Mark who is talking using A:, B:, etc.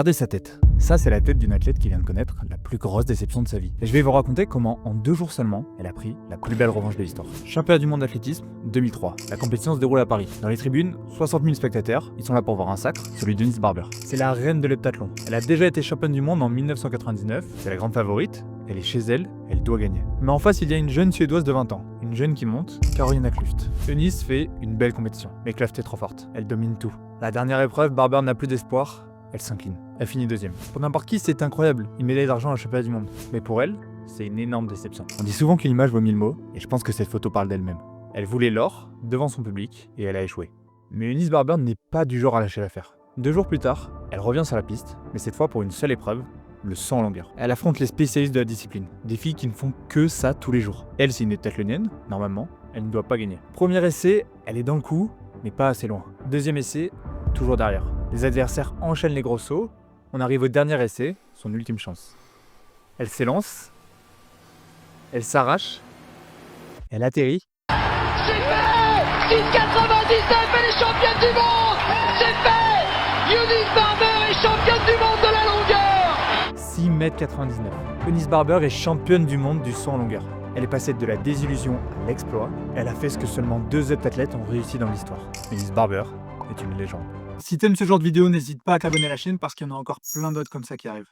A: Regardez sa tête. Ça, c'est la tête d'une athlète qui vient de connaître la plus grosse déception de sa vie. Et je vais vous raconter comment, en 2 jours seulement, elle a pris la plus belle revanche de l'histoire. Championnat du monde d'athlétisme 2003. La compétition se déroule à Paris. Dans les tribunes, 60 000 spectateurs. Ils sont là pour voir un sacre, celui d'Eunice Barber. C'est la reine de l'heptathlon. Elle a déjà été championne du monde en 1999. C'est la grande favorite. Elle est chez elle, elle doit gagner. Mais en face, il y a une jeune Suédoise de 20 ans. Une jeune qui monte, Carolina Klüft. Eunice fait une belle compétition. Mais Klüft est trop forte. Elle domine tout. La dernière épreuve, Barber n'a plus d'espoir. Elle s'incline. Elle finit deuxième. Pour n'importe qui, c'est incroyable. Une médaille d'argent à championnat du monde. Mais pour elle, c'est une énorme déception. On dit souvent qu'une image vaut 1000 mots, et je pense que cette photo parle d'elle-même. Elle voulait l'or, devant son public, et elle a échoué. Mais Eunice Barber n'est pas du genre à lâcher l'affaire. 2 jours plus tard, elle revient sur la piste, mais cette fois pour une seule épreuve, le 100 en longueur. Elle affronte les spécialistes de la discipline, des filles qui ne font que ça tous les jours. Elle, c'est une heptathlonienne, normalement, elle ne doit pas gagner. Premier essai, elle est dans le coup, mais pas assez loin. Deuxième essai, toujours derrière. Les adversaires enchaînent les gros sauts. On arrive au dernier essai, son ultime chance. Elle s'élance, elle s'arrache, elle atterrit.
B: C'est fait 6,99, elle est championne du monde. C'est fait. Eunice Barber est championne du monde de la longueur.
A: 6,99 m. Eunice Barber est championne du monde du saut en longueur. Elle est passée de la désillusion à l'exploit. Elle a fait ce que seulement 2 heptathlètes ont réussi dans l'histoire. Eunice Barber est une légende. Si t'aimes ce genre de vidéo, n'hésite pas à t'abonner à la chaîne parce qu'il y en a encore plein d'autres comme ça qui arrivent.